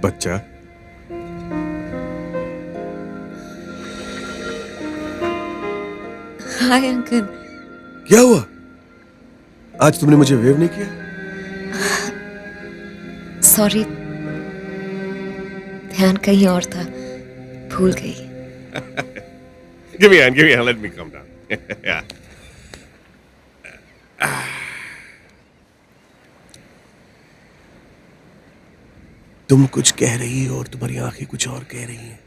बच्चा, hi uncle. क्या हुआ? आज तुमने मुझे वेव नहीं किया? सॉरी, ध्यान कहीं और था, भूल गई। Give me a hand, let me come down. Yeah. तुम कुछ कह रही हो और तुम्हारी आंखें कुछ और कह रही हैं।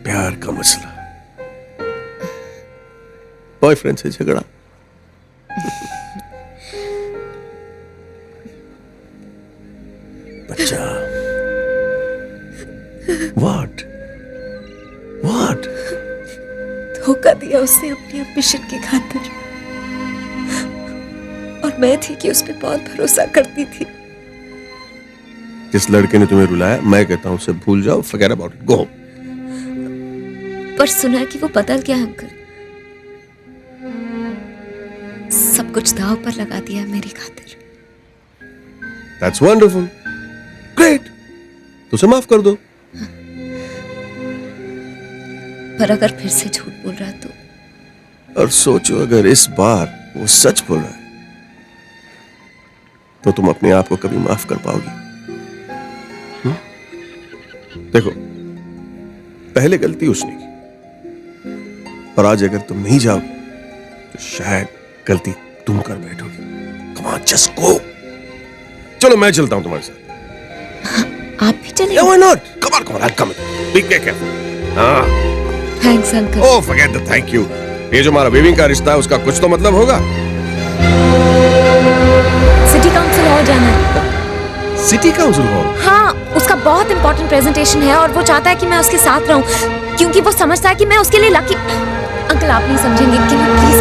प्यार का मसला, बॉयफ्रेंड से झगड़ा, बच्चा। What? धोखा दिया उसने अपनी एम्बिशन की खातिर, और मैं थी कि उस पर बहुत भरोसा करती थी। जिस लड़के ने तुम्हें रुलाया, मैं कहता हूं उसे भूल जाओ, forget about it, go home. पर सुना कि वो बदल गया अंकल, सब कुछ दांव पर लगा दिया मेरी खातिर। That's wonderful, great. तो उसे माफ कर दो। पर अगर फिर से झूठ बोल रहा तो? और सोचो, अगर इस बार वो सच बोल रहा है तो तुम अपने आप को कभी माफ कर पाओगी? देखो, पहले गलती उसने की, और आज अगर तुम नहीं जाओगे तो शायद गलती तुम कर बैठोगी। Come on, just go. चलो मैं चलता हूं तुम्हारे साथ। आप भी चलें? Yeah, why not? Come on, I'll come with you. Be careful. Thanks uncle. Oh, forget the thank you. ये जो हमारा वेविंग का रिश्ता है उसका कुछ तो मतलब होगा। सिटी काउंसिल हॉल जाना है। City council hall? हाँ, उसका बहुत इंपॉर्टेंट प्रेजेंटेशन है और वो चाहता है कि मैं उसके साथ रहूं, क्योंकि वो समझता है कि मैं उसके लिए लकी। अंकल आप नहीं समझेंगे, कि मैं प्लीज।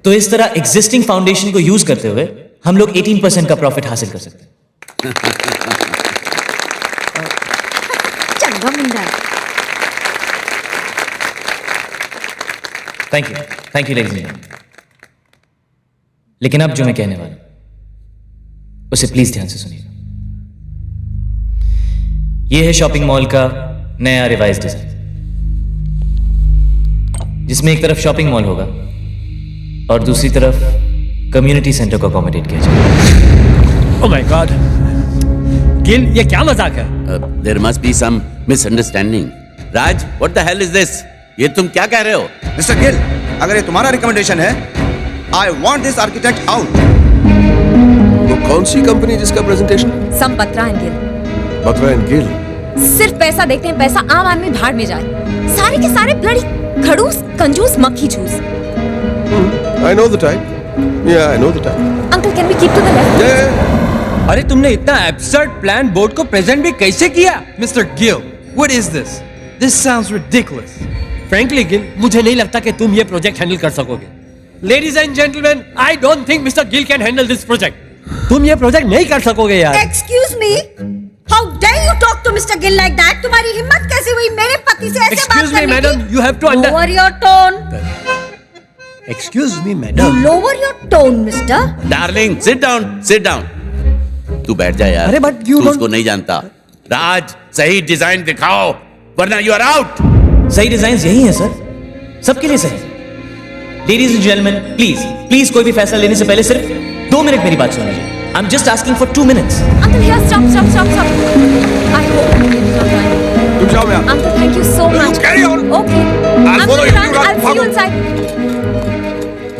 तो इस तरह एग्जिस्टिंग फाउंडेशन को यूज करते हुए हम लोग 18% का प्रॉफिट हासिल कर सकते हैं। चंगा मुंडा। Thank you ladies and gentleman. लेकिन अब जो मैं कहने वाला हूं उसे प्लीज ध्यान से सुनिएगा। यह है शॉपिंग मॉल का नया रिवाइज डिजाइन, जिसमें एक तरफ शॉपिंग मॉल होगा और दूसरी तरफ कम्युनिटी सेंटर को अकोमोडेट किया जाएगा। ओह माय गॉड, गिल, ये क्या मजाक है? There must be some misunderstanding. Raj, what the hell is this? ये तुम क्या कह रहे हो? मिस्टर गिल, अगर ये तुम्हारा रिकमेंडेशन है, I want this architect out. तो कौन सी कंपनी जिसका प्रेजेंटेशन? संपत्रा एंड गिल। बत्रा एंड गिल? सिर्फ पैसा देखते हैं, पैसा आम आदमी भाड़ में जाए। सारे के सारे ब्लडी खड़ूस, कंजूस, मक्खी चूस। I know the type. Yeah, I know the type. Uncle, can we keep to the left? Yeah. अरे तुमने इतना एब्सर्ड प्लान बोर्ड को प्रेजेंट भी कैसे किया? Mr. Gill, what is this? This sounds ridiculous. Frankly Gill, मुझे नहीं लगता कि तुम ये प्रोजेक्ट हैंडल कर सकोगे। Ladies and gentleman, I don't think mister Gill can handle this project. तुम ये प्रोजेक्ट नहीं कर सकोगे यार। Excuse me? How dare you talk to Mr. Gill like that? तुम्हारी हिम्मत कैसे हुई मेरे पति से ऐसे बात करने की? Excuse me, madam, you have to Lower your tone. Excuse me, You madam. lower your tone, Mister. Darling, sit down. तू बैठ जा यार। अरे but you तू don't- उसको नहीं जानता। राज, सही डिजाइन दिखाओ, वरना यू आर आउट। सही डिजाइन यही है सर, सबके लिए सही। लेडीज एंड जेंटलमैन, प्लीज कोई भी फैसला लेने से पहले सिर्फ 2 मिनट मेरी बात सुन लीजिए। I am just asking for 2 minutes। Uncle, here, stop. I hope you will not mind. तुम जाओ यहाँ। Uncle, thank you so much. carry on. Okay. I'll follow Uncle, you. I'll see you inside.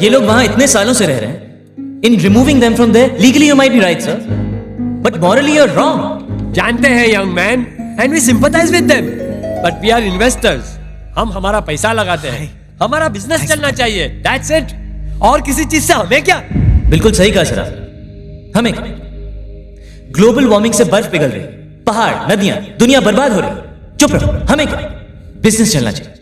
ये लोग वहां इतने सालों से रह रहे हैं। In removing them from there, legally you might be right sir, but morally you are wrong. जानते हैं young man, and we sympathise with them, but we are investors. हम हमारा पैसा लगाते हैं, हमारा बिजनेस चलना चाहिए, दैट्स इट। और किसी चीज से हमें क्या? बिल्कुल सही कहा सर आपने। हमें ग्लोबल वार्मिंग से बर्फ पिघल रही, पहाड़, नदियां, दुनिया बर्बाद हो रही। चुप रहो, हमें क्या? बिजनेस चलना चाहिए।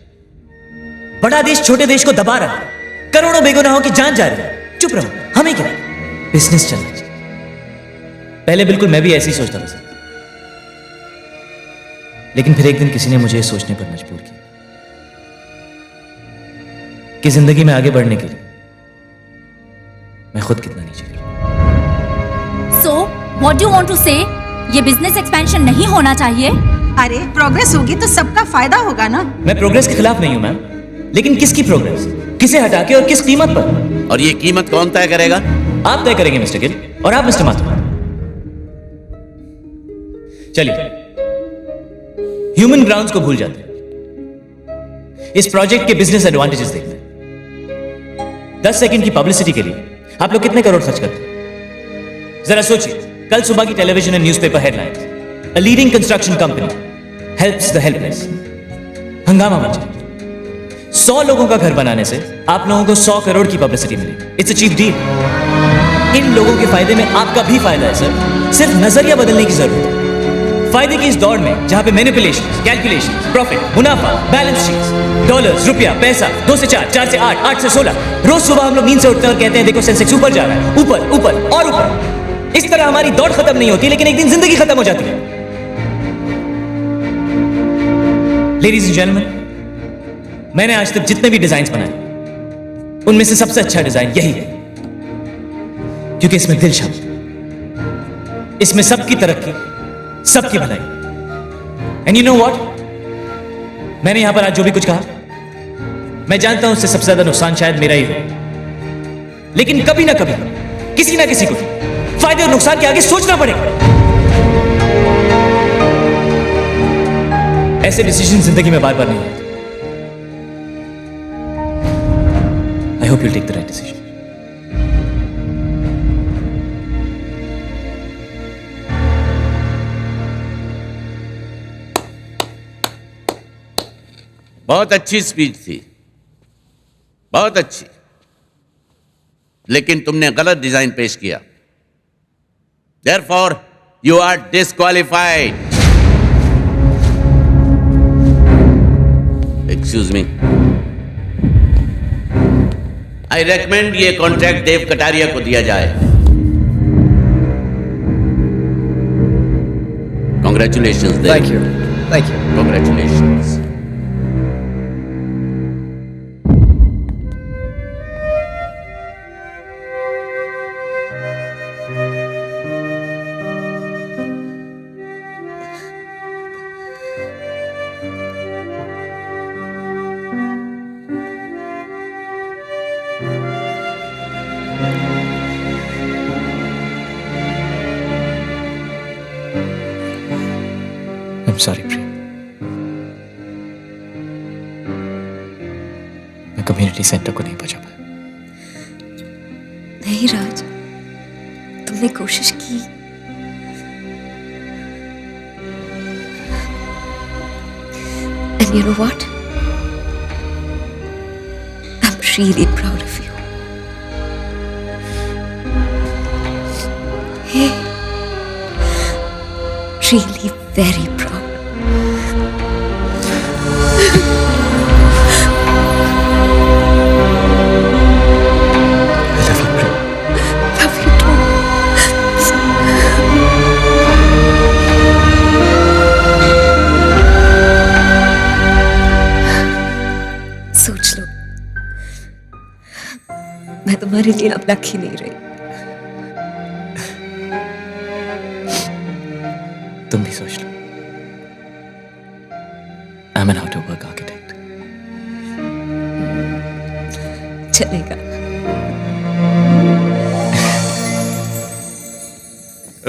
बड़ा देश छोटे देश को दबा रहा है, करोड़ों बेगुनाहों की जान जा रही है। चुप रहो, हमें क्या? बिजनेस चलना चाहिए। पहले बिल्कुल मैं भी ऐसे ही सोचता था सर, लेकिन फिर एक दिन किसी ने मुझे सोचने पर मजबूर किया कि जिंदगी में आगे बढ़ने के लिए मैं खुद कितना नीचे गिरा। So, what do you want to say? ये बिजनेस एक्सपेंशन नहीं होना चाहिए। अरे प्रोग्रेस होगी तो सबका फायदा होगा ना। मैं प्रोग्रेस के खिलाफ नहीं हूं मैम, लेकिन किसकी प्रोग्रेस, किसे हटा के और किस कीमत पर? और ये कीमत कौन तय करेगा? आप तय करेंगे मिस्टर गिल, और आप मिस्टर माथुर। चलिए ह्यूमन ग्राउंड्स को भूल जाते हैं, इस प्रोजेक्ट के बिजनेस एडवांटेजेस देखते हैं। 10 सेकंड की पब्लिसिटी के लिए आप लोग कितने करोड़ खर्च करते हैं? जरा सोचिए, कल सुबह की television and newspaper headlines, a leading construction company helps the helpless, हंगामा मच जाए। 100 लोगों का घर बनाने से आप लोगों को 100 करोड़ की पब्लिसिटी मिली। It's a cheap deal. इन लोगों के फायदे में आपका भी फायदा है सर, सिर्फ नजरिया बदलने की जरूरत है। फायदे की इस दौड़ में जहां पे मैनिपुलेशंस, कैलकुलेशंस, प्रॉफिट, मुनाफा, बैलेंस शीट्स, डॉलर्स, रुपया, पैसा, 2 से 4, 4 से 8, 8 से 16, रोज सुबह हम लोग नींद से उठते हैं और कहते हैं देखो सेंसेक्स ऊपर जा रहा है, ऊपर ऊपर और ऊपर। इस तरह हमारी दौड़ खत्म नहीं होती, लेकिन एक दिन जिंदगी खत्म हो जाती है। लेडीज एंड जेंटलमैन, मैंने आज तक जितने भी डिजाइन बनाए उनमें से सबसे अच्छा डिजाइन यही है, क्योंकि इसमें दिल शब्द, इसमें सबकी तरक्की, सबकी भलाई। एंड यू नो व्हाट, मैंने यहां पर आज जो भी कुछ कहा, मैं जानता हूं उससे सबसे ज्यादा नुकसान शायद मेरा ही हो, लेकिन कभी ना कभी किसी ना किसी को फायदे और नुकसान के आगे सोचना पड़ेगा। ऐसे डिसीजन जिंदगी में बार बार नहीं आते। I hope you'll take the right decision. बहुत अच्छी स्पीच थी, बहुत अच्छी, लेकिन तुमने गलत डिजाइन पेश किया। Therefore, you are disqualified. Excuse me. I recommend ये कॉन्ट्रैक्ट देव कटारिया को दिया जाए। Congratulations, Dev. Thank you. Thank you. Congratulations. I'm sorry, प्रिया। मैं कम्युनिटी सेंटर को नहीं पहुंचा पाया। नहीं राज, तुमने कोशिश की। And you know what? I'm really proud of you. Hey, really very proud. I love you, Priya. Love you too. सोच लो, मैं तुम्हारे लिए अब लकी नहीं रही। तुम भी सोच लो। I'm an out of work architect. चलेगा।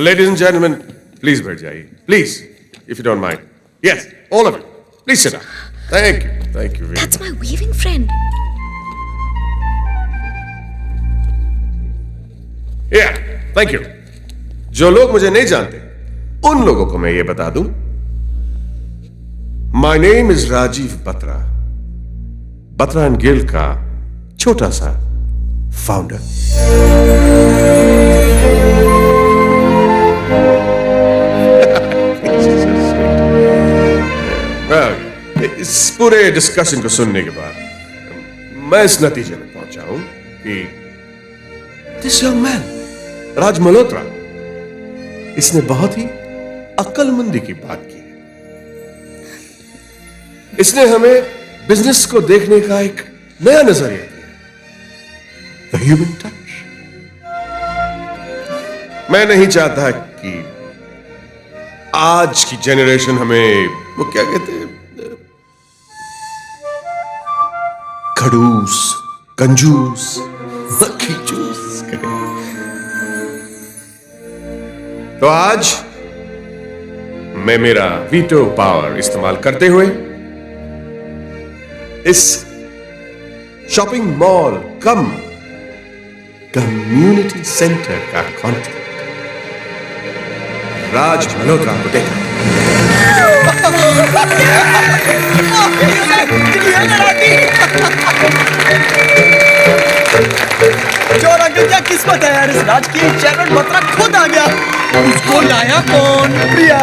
Ladies and gentlemen, please बैठ जाइए, please, if you don't mind. Yes, all of you, please sit down. Thank you very much. That's my weaving friend. Yeah, thank you. जो लोग मुझे नहीं जानते, उन लोगों को मैं ये बता दूं, My name is Rajiv Batra, Batra and Gill का छोटा सा फाउंडर। इस पूरे डिस्कशन को सुनने के बाद मैं इस नतीजे में पहुंचा हूं कि दिस यंग मैन राज मल्होत्रा इसने बहुत ही अक्लमंदी की बात की है। इसने हमें बिजनेस को देखने का एक नया नजरिया दिया, द ह्यूमन टच। मैं नहीं चाहता कि आज की जनरेशन हमें वो क्या कहते हैं, खड़ूस, कंजूस, मक्खी चूस कहे। तो आज मैं मेरा वीटो पावर इस्तेमाल करते हुए इस शॉपिंग मॉल कम कम्युनिटी सेंटर का कॉन्ट्रैक्ट राज मल्होत्रा को देता। चोर अंकल, क्या किस्मत है यार, इस राज की चैनल बतरा खुद आ गया। उसको लाया कौन? प्रिया।